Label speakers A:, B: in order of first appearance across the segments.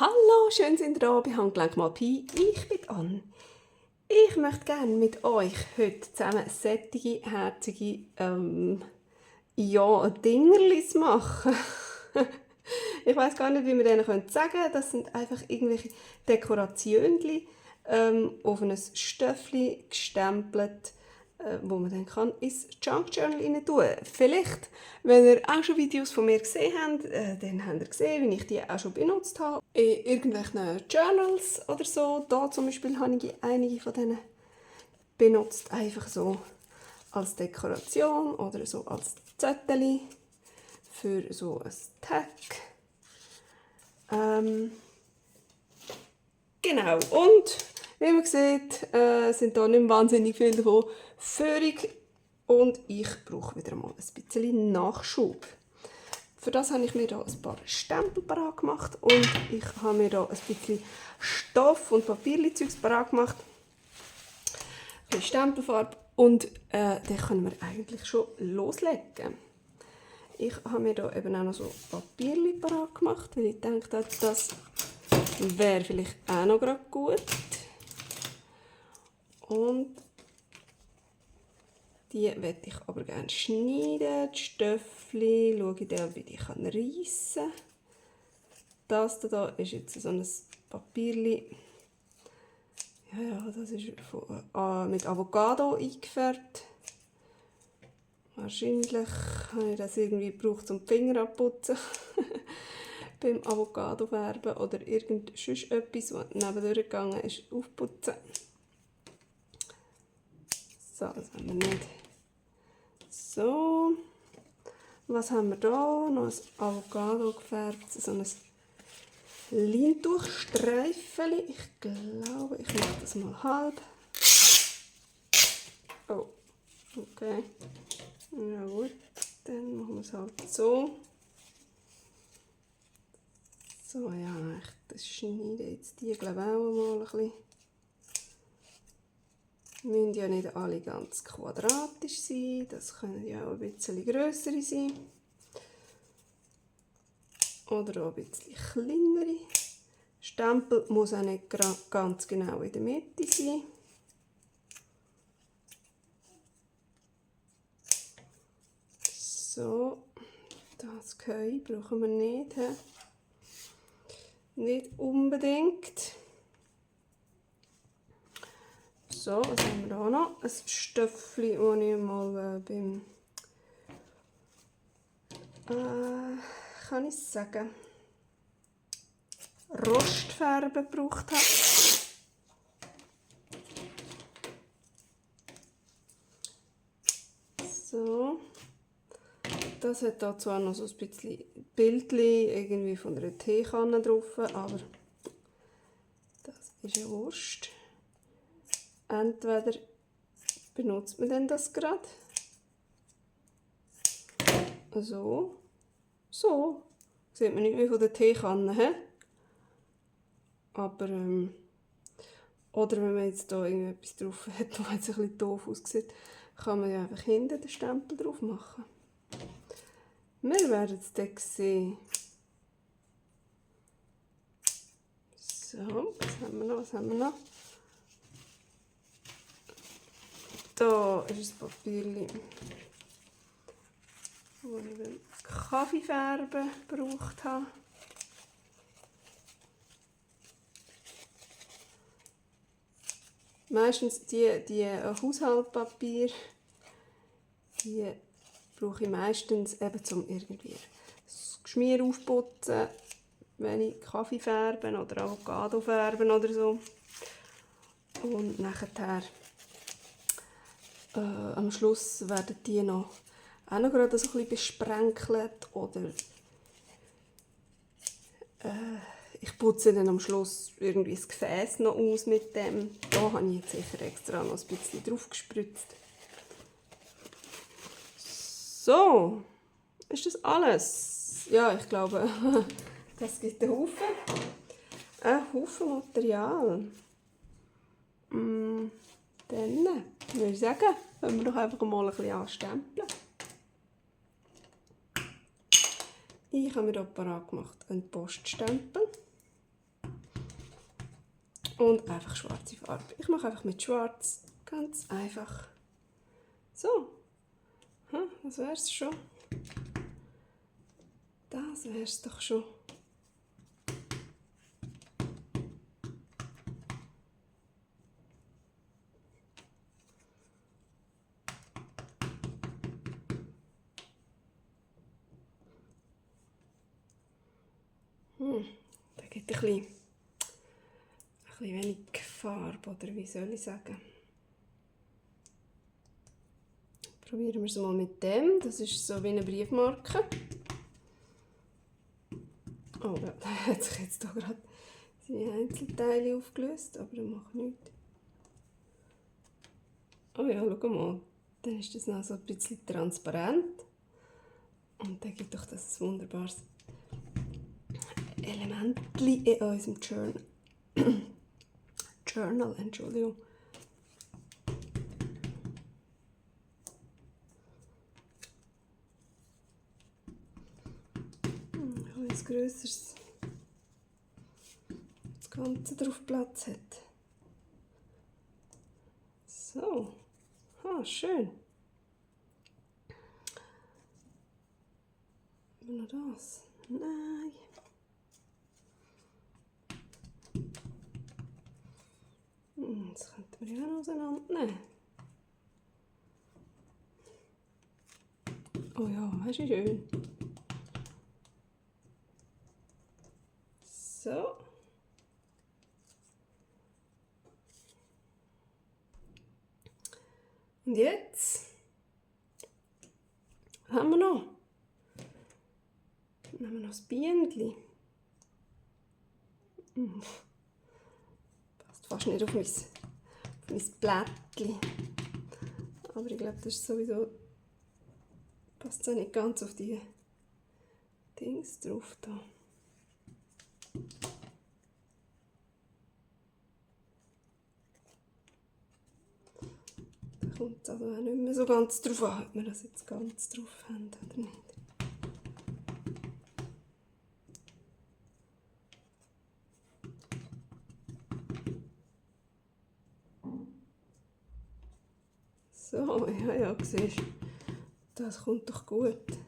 A: Hallo, schön sind ihr da bei Handgelenk mal Pi. Ich bin Anne. Ich möchte gerne mit euch heute zusammen sättige, herzige Dingerlis machen. Ich weiß gar nicht, wie wir denen sagen können. Das sind einfach irgendwelche Dekorationen auf ein Stöffli gestempelt, wo man dann ins Junk Journal rein tun kann. Vielleicht, wenn ihr auch schon Videos von mir gesehen habt, dann habt ihr gesehen, wie ich die auch schon benutzt habe. In irgendwelchen Journals oder so. Da zum Beispiel habe ich einige von denen benutzt, einfach so als Dekoration oder so als Zettel für so ein Tag. Genau, und wie man sieht, sind da nicht wahnsinnig viele davon Führung und ich brauche wieder mal ein bisschen Nachschub. Für das habe ich mir hier ein paar Stempel parat gemacht und ich habe mir hier ein bisschen Stoff und Papierli-Zeugs parat gemacht. Ein bisschen Stempelfarbe und dann können wir eigentlich schon loslegen. Ich habe mir hier eben auch noch so Papierli parat gemacht, weil ich dachte, das wäre vielleicht auch noch gerade gut. Und die werde ich aber gerne schneiden. Die Stöffli schaue ich dann, wie ich reissen kann. Das hier ist jetzt so ein Papierli. Ja, das ist mit Avocado eingefärbt. Wahrscheinlich habe ich das irgendwie gebraucht, um die Finger abzuputzen. Beim Avocado färben oder sonst etwas, was nebendurch gegangen ist, aufputzen. So, das haben wir nicht. So, was haben wir da? Noch ein Avocado gefärbt, so ein Leintuchstreifen. Ich glaube, ich mache das mal halb. Oh, okay. Ja gut, dann machen wir es halt so. So, ja, das schneide jetzt die, glaube ich, auch mal ein bisschen. Die müssen ja nicht alle ganz quadratisch sein, das können ja auch ein bisschen grössere sein. Oder auch ein bisschen kleinere. Stempel muss auch nicht ganz genau in der Mitte sein. So, das Gehäuse brauchen wir nicht. Nicht unbedingt. So, was haben wir da noch? Ein Stöffli, das ich mal beim kann ich sagen, Rostfarbe gebraucht habe. So. Das hat da zwar noch so ein bisschen Bildchen irgendwie von einer Teekanne drauf, aber das ist ja Wurst. Entweder benutzt man denn das gerade so, so, sieht man nicht wie von der Teekanne, he? Aber oder wenn man jetzt da irgendetwas drauf hat, das jetzt ein bisschen doof aussieht, kann man ja einfach hinten den Stempel drauf machen. Wir werden es dann sehen. So, was haben wir noch? Da ist ein Papierchen, das ich beim Kaffeefärben gebraucht habe. Meistens die Haushaltspapier, die brauche ich meistens eben zum irgendwie das Geschmier aufputzen, wenn ich Kaffee färben oder Avocado färben oder so. Und nachher am Schluss werden die noch auch noch gerade so ein bisschen besprenkelt oder ich putze dann am Schluss irgendwie das Gefäß noch aus mit dem. Da habe ich jetzt sicher extra noch ein bisschen drauf gespritzt. So, ist das alles? Ja, ich glaube, das gibt einen Haufen Material. Dann würde ich sagen, wenn wir doch einfach mal ein bisschen anstempeln. Ich habe mir hier parat gemacht einen Poststempel. und einfach schwarze Farbe. Ich mache einfach mit Schwarz, ganz einfach. So, das wäre es schon. Das wäre es doch schon. Da gibt ein bisschen wenig Farbe, oder wie soll ich sagen. Probieren wir es mal mit dem. Das ist so wie eine Briefmarke. Oh ja, da hat sich jetzt hier gerade seine Einzelteile aufgelöst, aber das macht nichts. Oh ja, schau mal. Dann ist das noch so ein bisschen transparent. Und dann gibt doch das ein wunderbares Element in unserem Journal, Entschuldigung. Ein bisschen grösseres das Ganze drauf Platz hat. So, schön. Noch das? Nein. Das könnten wir ja noch auseinandernehmen. Oh ja, das ist schön. So. Und jetzt haben wir noch. Dann haben wir noch das Bienenli. Passt fast nicht auf mein Blättchen. Aber ich glaube, das ist sowieso. Passt auch nicht ganz auf die Dings drauf da. Da kommt es also auch nicht mehr so ganz drauf an, ob wir das jetzt ganz drauf haben oder nicht. So, ja, siehst du, das kommt doch gut.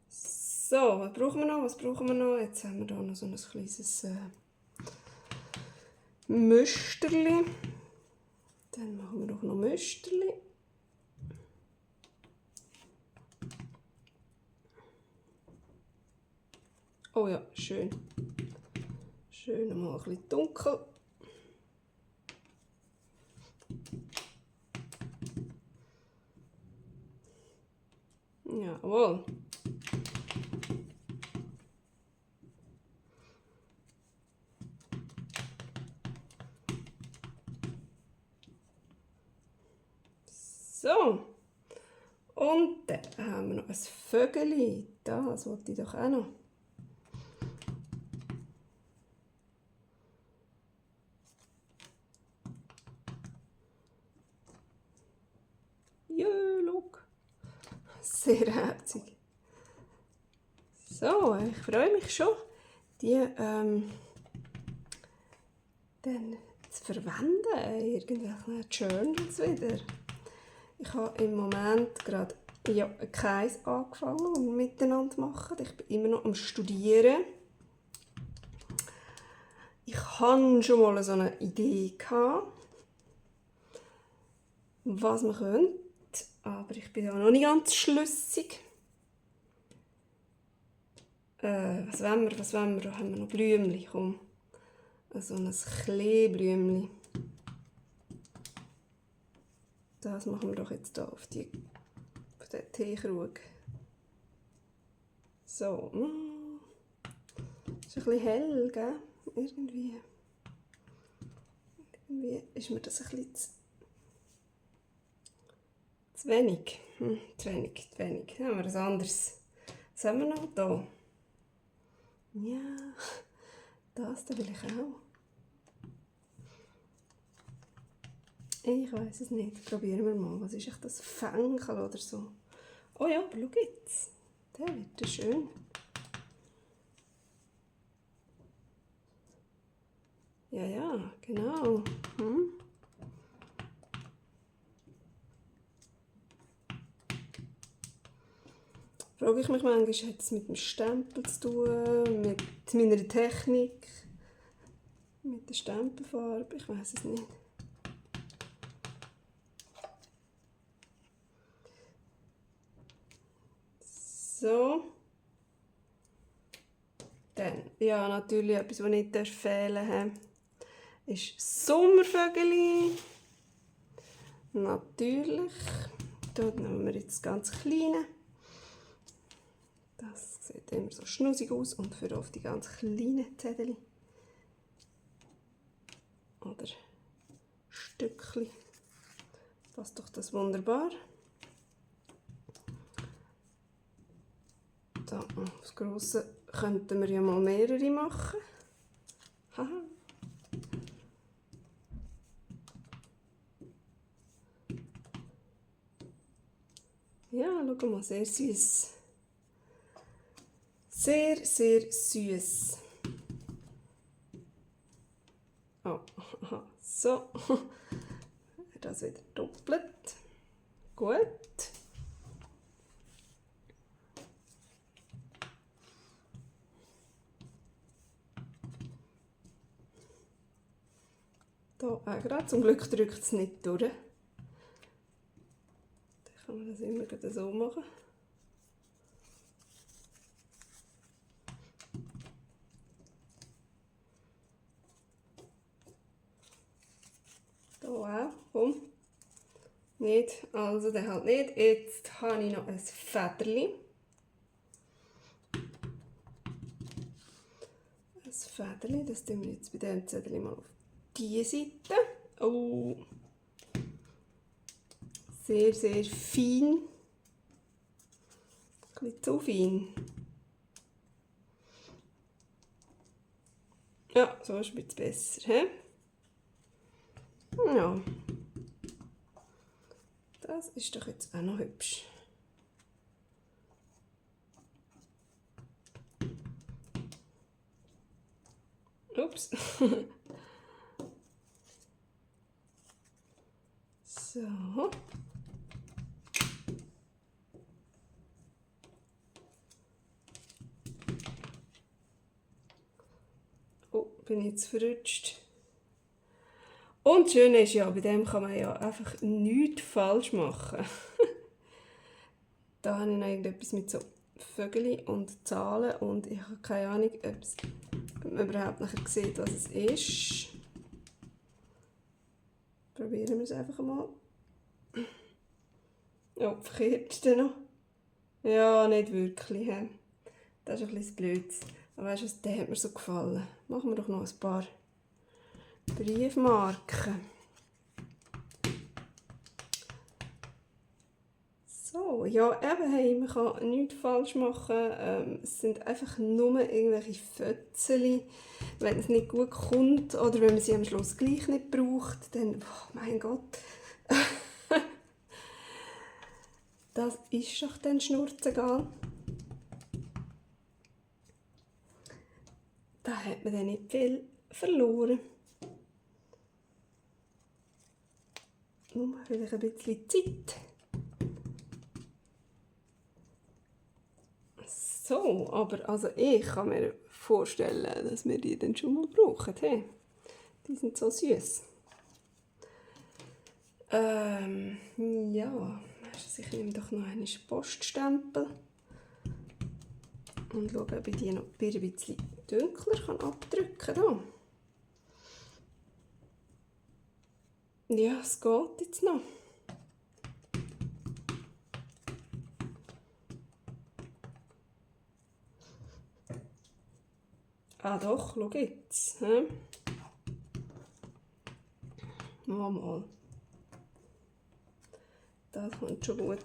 A: So, was brauchen wir noch? Jetzt haben wir hier noch so ein kleines Müsterli. Dann machen wir doch noch Müsterli. Oh ja, schön. Schön mal ein bisschen dunkel. Jawohl. So. Und dann haben wir noch ein Vögeli. Das wollte ich doch auch noch. Ja, schau. Sehr herzig. So, ich freue mich schon, die dann zu verwenden in irgendwelchen Journals wieder. Ich habe im Moment gerade keins angefangen und miteinander machen. Ich bin immer noch am Studieren. Ich hatte schon mal so eine Idee gehabt, was man könnte, aber ich bin da noch nicht ganz schlüssig. Was wollen wir? Da haben wir noch Blümchen. Komm. So ein Kleeblümchen. Das machen wir doch jetzt hier auf den Teekrug. So. Ist ein bisschen hell, gell? Irgendwie ist mir das ein bisschen zu wenig. Zu wenig. Dann haben wir ein anderes. Was haben wir noch da? Ja, das da will ich auch. Ich weiß es nicht. Probieren wir mal. Was ist das? Fenchel oder so? Oh ja, aber schau jetzt. Der wird schön. Ja, genau. Frage ich mich manchmal, hat es mit dem Stempel zu tun, mit meiner Technik, mit der Stempelfarbe? Ich weiß es nicht. So. Dann, ja, natürlich etwas, was nicht fehlen darf, ist Sommervögel. Natürlich. Hier nehmen wir jetzt das ganz kleine. Das sieht immer so schnusig aus und für oft die ganz kleinen Zettel oder Stückchen passt doch das wunderbar. Da, aufs Grosse könnten wir ja mal mehrere machen. Haha. Ja, schau mal, sehr süß. Sehr, sehr süß. Oh, aha, so. Das wieder doppelt. Gut. Hier auch gerade. Zum Glück drückt es nicht durch. Dann kann man das immer so machen. Hier auch. Komm. Nicht. Also dann halt nicht. Jetzt habe ich noch ein Federchen. Ein Federchen. Das tun wir jetzt bei diesem Zettel mal auf diese Seite. Oh. Sehr, sehr fein. Ein bisschen zu fein. Ja, so ist es ein bisschen besser. He? Ja. Das ist doch jetzt auch noch hübsch. Ups. So. Oh, bin ich jetzt verrutscht. Und das Schöne ist ja, bei dem kann man ja einfach nichts falsch machen. Da habe ich noch irgendetwas mit so Vögeln und Zahlen und ich habe keine Ahnung, ob man überhaupt nachher sieht, was es ist. Probieren wir es einfach mal. Oh, verkehrt dann noch. Ja, nicht wirklich. He. Das ist ein bisschen blöd. Aber weißt du, der hat mir so gefallen. Machen wir doch noch ein paar Briefmarken. So, ja, eben, hey, man kann nichts falsch machen. Es sind einfach nur irgendwelche Fötzchen. Wenn es nicht gut kommt oder wenn man sie am Schluss gleich nicht braucht, dann, oh mein Gott. Das ist doch dann schnurzegal. Da hat man dann nicht viel verloren. Nur vielleicht ein bisschen Zeit. So, aber also ich kann mir vorstellen, dass wir die dann schon mal brauchen. Hey? Die sind so süß. Ja, ich nehme doch noch einen Poststempel und schaue, ob ich die noch ein bisschen dunkler abdrücken kann. Ja, es geht jetzt noch. Ah doch, schau jetzt. Mal. Das kommt schon gut.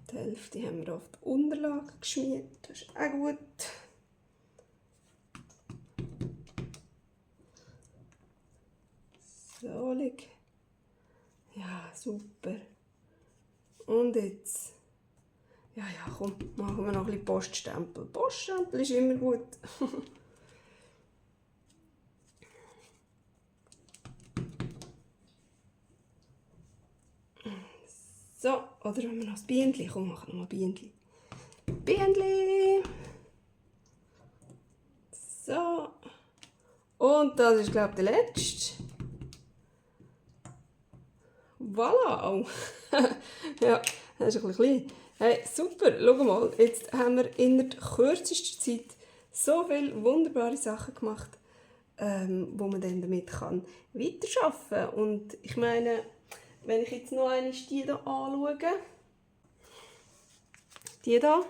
A: Die Hälfte haben wir auf die Unterlage geschmiert. Das ist auch gut. So, ja, super. Und jetzt? Ja, komm, machen wir noch ein bisschen Poststempel. Poststempel ist immer gut. So, oder wenn wir noch das Bienenli, komm, machen wir noch ein Bienenli. Bienenli. So. Und das ist, glaube ich, der letzte. Voilà. Oh. Ja, das ist ein bisschen klein. Hey, super, schau mal, jetzt haben wir in der kürzesten Zeit so viele wunderbare Sachen gemacht, wo man dann damit kann weiterarbeiten kann. Und ich meine, wenn ich jetzt noch einmal die hier anschaue, die hier,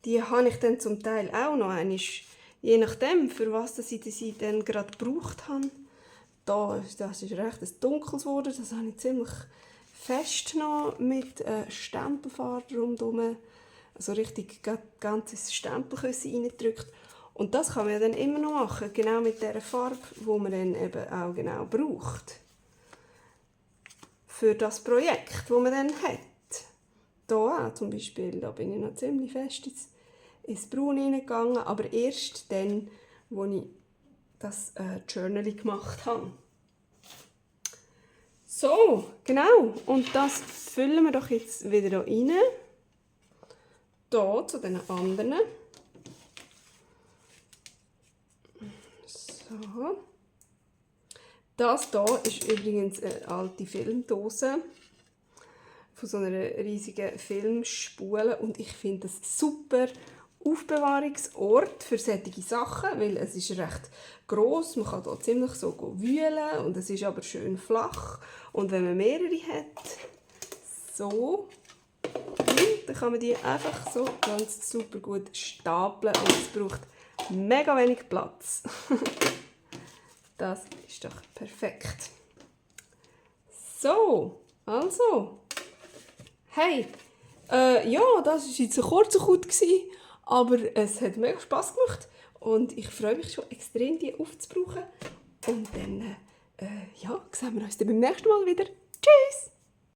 A: die habe ich dann zum Teil auch noch einmal, je nachdem, für was ich sie dann gerade gebraucht habe. Das ist recht ein dunkles geworden, das habe ich ziemlich fest noch mit Stempelfarbe rundherum, also richtig ganzes Stempelküsse reingedrückt. Und das kann man ja dann immer noch machen, genau mit der Farbe, die man dann eben auch genau braucht. Für das Projekt, das man dann hat. Hier auch zum Beispiel, da bin ich noch ziemlich fest ins Braun hineingegangen, aber erst dann, als ich das Journal gemacht habe. So, genau. Und das füllen wir doch jetzt wieder hier rein. Hier zu den anderen. So. Das hier ist übrigens eine alte Filmdose von so einer riesigen Filmspule und ich finde das super Aufbewahrungsort für solche Sachen, weil es ist recht gross, man kann hier ziemlich so wühlen und es ist aber schön flach und wenn man mehrere hat, so, dann kann man die einfach so ganz super gut stapeln und es braucht mega wenig Platz. Das ist doch perfekt. So, also, hey, ja, das war jetzt ein kurzer Cut, aber es hat mega Spass gemacht und ich freue mich schon extrem, die aufzubrauchen. Und dann ja, sehen wir uns dann beim nächsten Mal wieder. Tschüss!